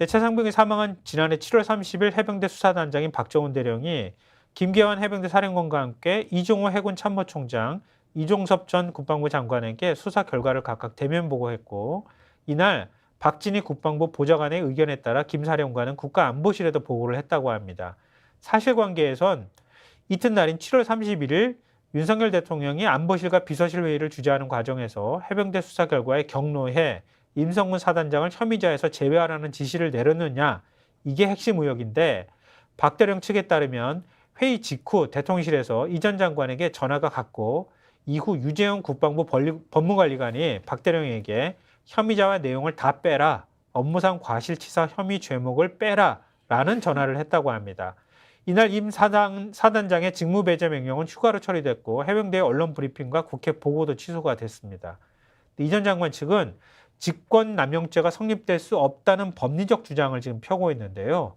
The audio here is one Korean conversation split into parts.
네, 최상병이 사망한 지난해 7월 30일 해병대 수사단장인 박정훈 대령이 김계환 해병대 사령관과 함께 이종호 해군 참모총장, 이종섭 전 국방부 장관에게 수사 결과를 각각 대면 보고했고, 이날 박진희 국방부 보좌관의 의견에 따라 김 사령관은 국가안보실에도 보고를 했다고 합니다. 사실관계에선 이튿날인 7월 31일 윤석열 대통령이 안보실과 비서실 회의를 주재하는 과정에서 해병대 수사 결과에 격노해 임성근 사단장을 혐의자에서 제외하라는 지시를 내렸느냐, 이게 핵심 의혹인데, 박 대령 측에 따르면 회의 직후 대통령실에서 이 전 장관에게 전화가 갔고, 이후 유재영 국방부 법무관리관이 박 대령에게 혐의자와 내용을 다 빼라, 업무상 과실치사 혐의 죄목을 빼라 라는 전화를 했다고 합니다. 이날 임 사단장의 직무 배제 명령은 휴가로 처리됐고, 해병대의 언론 브리핑과 국회 보고도 취소가 됐습니다. 이 전 장관 측은 직권남용죄가 성립될 수 없다는 법리적 주장을 지금 펴고 있는데요.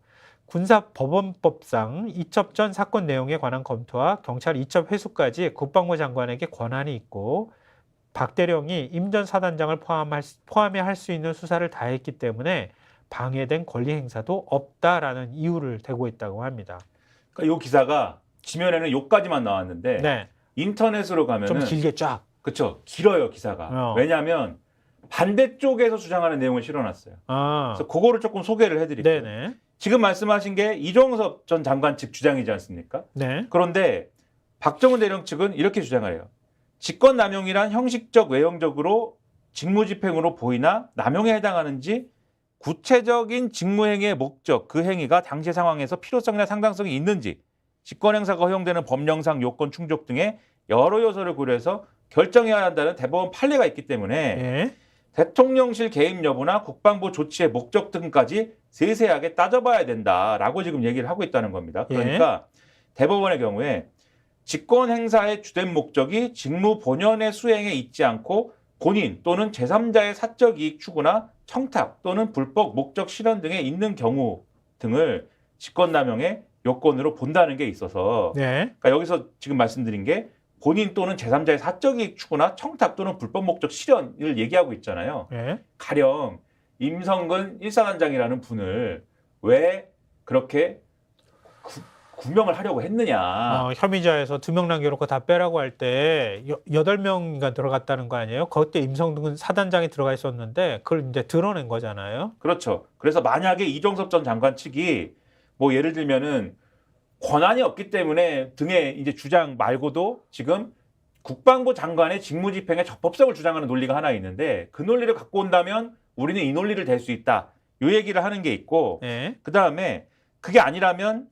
군사법원법상 이첩 전 사건 내용에 관한 검토와 경찰 이첩 회수까지 국방부 장관에게 권한이 있고, 박 대령이 임 전 사단장을 포함해 할 수 있는 수사를 다했기 때문에 방해된 권리 행사도 없다라는 이유를 대고 있다고 합니다. 그러니까 이 기사가 지면에는 요까지만 나왔는데 네. 인터넷으로 가면은 좀 길게 쫙. 그렇죠. 길어요, 기사가. 왜냐하면 반대쪽에서 주장하는 내용을 실어놨어요. 그래서 그거를 조금 소개를 해드릴게요. 네네. 지금 말씀하신 게 이종섭 전 장관 측 주장이지 않습니까? 네. 그런데 박정훈 대령 측은 이렇게 주장을 해요. 직권남용이란 형식적 외형적으로 직무집행으로 보이나 남용에 해당하는지 구체적인 직무행위의 목적, 그 행위가 당시 상황에서 필요성이나 상당성이 있는지, 직권행사가 허용되는 법령상 요건 충족 등의 여러 요소를 고려해서 결정해야 한다는 대법원 판례가 있기 때문에 네. 대통령실 개입 여부나 국방부 조치의 목적 등까지 세세하게 따져봐야 된다라고 지금 얘기를 하고 있다는 겁니다. 그러니까 대법원의 경우에 직권 행사의 주된 목적이 직무 본연의 수행에 있지 않고 본인 또는 제3자의 사적 이익 추구나 청탁 또는 불법 목적 실현 등에 있는 경우 등을 직권남용의 요건으로 본다는 게 있어서 그러니까 여기서 지금 말씀드린 게 본인 또는 제3자의 사적 이익 추구나 청탁 또는 불법 목적 실현을 얘기하고 있잖아요. 가령 임성근 1사단장이라는 분을 왜 그렇게 구명을 하려고 했느냐. 혐의자에서 2명 남겨놓고 다 빼라고 할 때 8명인가 들어갔다는 거 아니에요? 그때 임성근 사단장이 들어가 있었는데 그걸 이제 드러낸 거잖아요. 그렇죠. 그래서 만약에 이종섭 전 장관 측이 뭐 예를 들면은 권한이 없기 때문에 등의 이제 주장 말고도 지금 국방부 장관의 직무집행의 적법성을 주장하는 논리가 하나 있는데, 그 논리를 갖고 온다면 우리는 이 논리를 댈 수 있다, 이 얘기를 하는 게 있고, 그다음에 그게 아니라면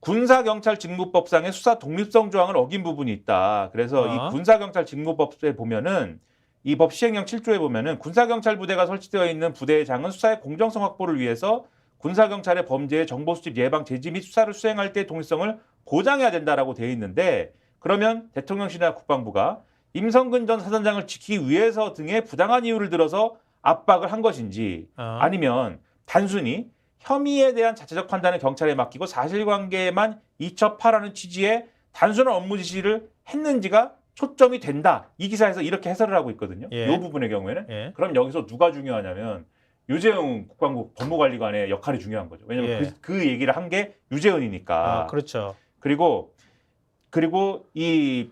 군사경찰직무법상의 수사 독립성 조항을 어긴 부분이 있다. 그래서 이 군사경찰직무법에 보면은 이 법 시행령 7조에 보면은 군사경찰부대가 설치되어 있는 부대장은 수사의 공정성 확보를 위해서 군사경찰의 범죄의 정보 수집 예방 제지 및 수사를 수행할 때의 독립성을 보장해야 된다라고 되어 있는데, 그러면 대통령실이나 국방부가 임성근 전 사단장을 지키기 위해서 등의 부당한 이유를 들어서 압박을 한 것인지, 아니면 단순히 혐의에 대한 자체적 판단을 경찰에 맡기고 사실관계에만 이첩하라는 취지의 단순한 업무 지시를 했는지가 초점이 된다. 이 기사에서 이렇게 해설을 하고 있거든요. 이 부분의 경우에는. 그럼 여기서 누가 중요하냐면 유재훈 국방부 법무관리관의 역할이 중요한 거죠. 왜냐하면 그 얘기를 한 게 유재훈이니까. 그렇죠. 그리고 이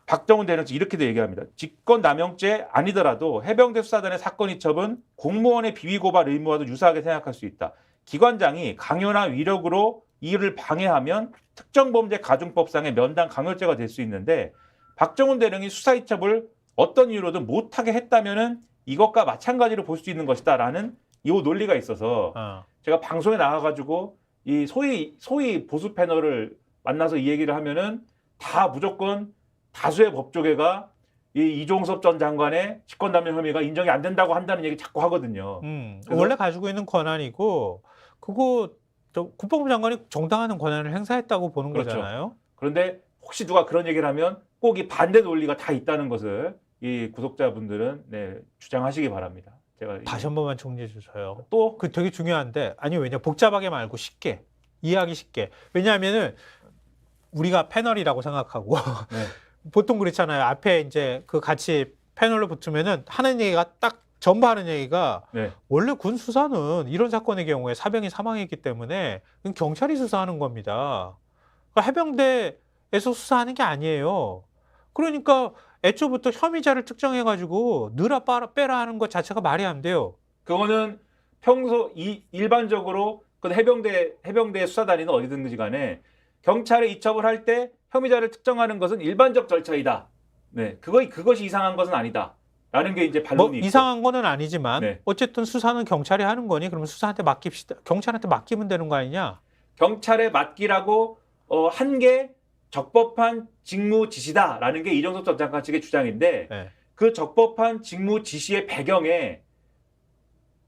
박정훈 대령 측 이렇게도 얘기합니다. 직권남용죄 아니더라도 해병대 수사단의 사건 이첩은 공무원의 비위고발 의무와도 유사하게 생각할 수 있다. 기관장이 강요나 위력으로 이를 방해하면 특정범죄 가중법상의 면당 강요죄가 될 수 있는데, 박정훈 대령이 수사 이첩을 어떤 이유로든 못하게 했다면은 이것과 마찬가지로 볼 수 있는 것이다라는 이 논리가 있어서 제가 방송에 나가가지고 이 소위 보수 패널을 만나서 이 얘기를 하면은 다 무조건 다수의 법조계가 이 이종섭 전 장관의 직권남용 혐의가 인정이 안 된다고 한다는 얘기 자꾸 하거든요. 원래 가지고 있는 권한이고, 그거 국방부 장관이 정당한 권한을 행사했다고 보는 거잖아요. 그런데 혹시 누가 그런 얘기를 하면 꼭 이 반대 논리가 다 있다는 것을 이 구독자분들은 주장하시기 바랍니다. 제가 다시 한 번만 정리해 주세요. 또 그 되게 중요한데, 왜냐 복잡하게 말고 쉽게 이해하기 쉽게. 왜냐하면은 우리가 패널이라고 생각하고 보통 그렇잖아요. 앞에 이제 그 같이 패널로 붙으면은 하는 얘기가 딱 전파하는 얘기가 네. 원래 군 수사는 이런 사건의 경우에 사병이 사망했기 때문에 그건 경찰이 수사하는 겁니다. 그러니까 해병대에서 수사하는 게 아니에요. 그러니까 애초부터 혐의자를 특정해가지고 넣으라 빼라 하는 것 자체가 말이 안 돼요. 그거는 평소 일반적으로 그 해병대 수사단위는 어디든지 간에 경찰에 이첩을 할 때 혐의자를 특정하는 것은 일반적 절차이다. 네, 그것이 이상한 것은 아니다. 라는 게 이제 반론이 뭐 있고. 이상한 거는 아니지만 네. 어쨌든 수사는 경찰이 하는 거니 그러면 수사한테 맡깁시다. 경찰한테 맡기면 되는 거 아니냐? 경찰에 맡기라고 한 게 적법한 직무 지시다라는 게 이정섭 전 장관 측의 주장인데 네. 그 적법한 직무 지시의 배경에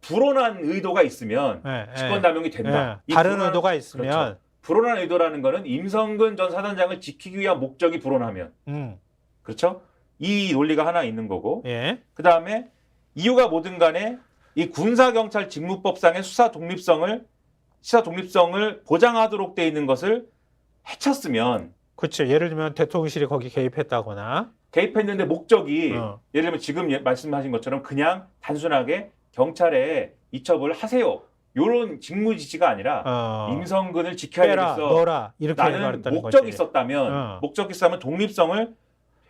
불온한 의도가 있으면 네, 직권남용이 된다. 이 다른 불온한- 의도가 있으면 그렇죠. 불온한 의도라는 거는 임성근 전 사단장을 지키기 위한 목적이 불온하면 그렇죠? 이 논리가 하나 있는 거고 예. 그다음에 이유가 뭐든 간에 이 군사경찰 직무법상의 수사 독립성을 보장하도록 돼 있는 것을 해쳤으면 그렇죠. 예를 들면 대통령실이 거기 개입했다거나 개입했는데 목적이 어. 예를 들면 지금 말씀하신 것처럼 그냥 단순하게 경찰에 이첩을 하세요. 이런 직무 지시가 아니라 임성근을 지켜야 빼라, 되겠어. 넣어라 이렇게 나는 말했다는 목적이 거지. 있었다면 목적이 있었다면 독립성을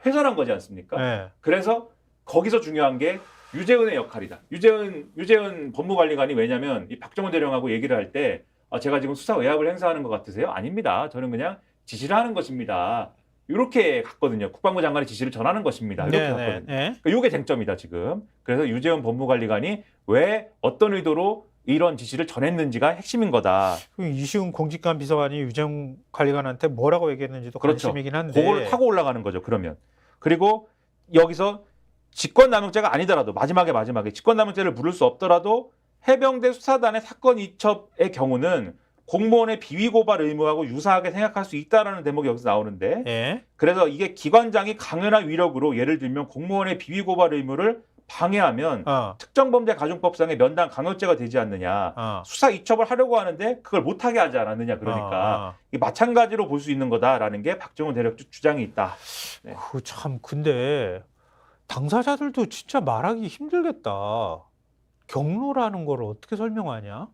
훼손한 거지 않습니까? 예. 그래서 거기서 중요한 게 유재은의 역할이다. 유재은 법무관리관이 왜냐면 이 박정훈 대령하고 얘기를 할 때 제가 지금 수사 외압을 행사하는 것 같으세요? 아닙니다. 저는 그냥 지시를 하는 것입니다. 이렇게 갔거든요. 국방부 장관의 지시를 전하는 것입니다. 이렇게 갔거든요. 그러니까 이게 쟁점이다 지금. 그래서 유재은 법무관리관이 왜 어떤 의도로 이런 지시를 전했는지가 핵심인 거다. 그럼 이시훈 공직관 비서관이 유재훈 관리관한테 뭐라고 얘기했는지도 그렇죠. 관심이긴 한데 그걸 타고 올라가는 거죠. 그러면. 그리고 여기서 직권남용죄가 아니더라도 마지막에 직권남용죄를 물을 수 없더라도 해병대 수사단의 사건 이첩의 경우는 공무원의 비위 고발 의무하고 유사하게 생각할 수 있다라는 대목이 여기서 나오는데 예. 그래서 이게 기관장이 강연한 위력으로 예를 들면 공무원의 비위 고발 의무를 방해하면 특정범죄 가중법상의 면당 강요죄가 되지 않느냐. 수사 이첩을 하려고 하는데 그걸 못하게 하지 않았느냐. 그러니까 이게 마찬가지로 볼 수 있는 거다라는 게 박정훈 대령 주장이 있다. 네. 참 근데 당사자들도 진짜 말하기 힘들겠다. 경로라는 걸 어떻게 설명하냐?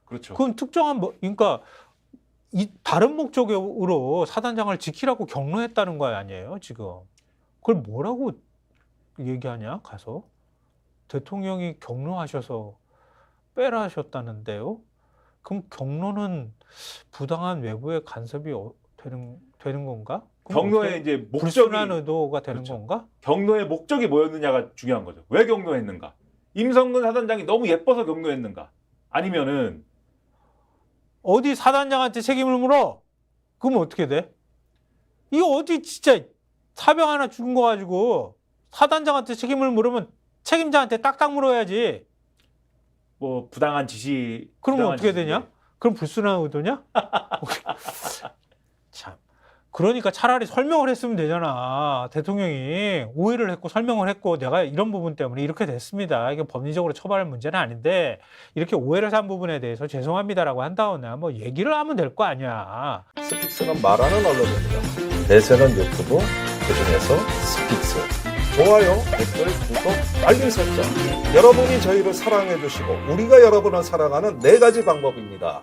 그렇죠. 그건 특정한 그러니까 다른 목적으로 사단장을 지키라고 경로했다는 거 아니에요, 지금. 그걸 뭐라고 얘기하냐, 가서? 대통령이 경로하셔서 빼라 하셨다는데요? 그럼 경로는 부당한 외부의 간섭이 되는 건가? 경로의 이제 목적이 불순한 의도가 되는 그렇죠. 건가? 경로의 목적이 뭐였느냐가 중요한 거죠. 왜 경로했는가? 임성근 사단장이 너무 예뻐서 경로했는가? 아니면은 어디 사단장한테 책임을 물어? 그러면 어떻게 돼? 이거 어디 진짜 사병 하나 죽은 거 가지고 사단장한테 책임을 물으면 책임자한테 딱딱 물어야지. 뭐 부당한 지시. 그러면 부당한 어떻게 지시. 되냐? 그럼 불순한 의도냐? 참. 그러니까 차라리 설명을 했으면 되잖아. 대통령이 오해를 했고 설명을 했고 내가 이런 부분 때문에 이렇게 됐습니다. 이게 법리적으로 처벌할 문제는 아닌데 이렇게 오해를 산 부분에 대해서 죄송합니다라고 한 다음에 뭐 얘기를 하면 될 거 아니야. 스픽스는 말하는 언론입니다. 대세는 유튜브, 그중에서 스픽스. 좋아요, 댓글, 구독, 알림 설정. 여러분이 저희를 사랑해 주시고 우리가 여러분을 사랑하는 4가지 방법입니다.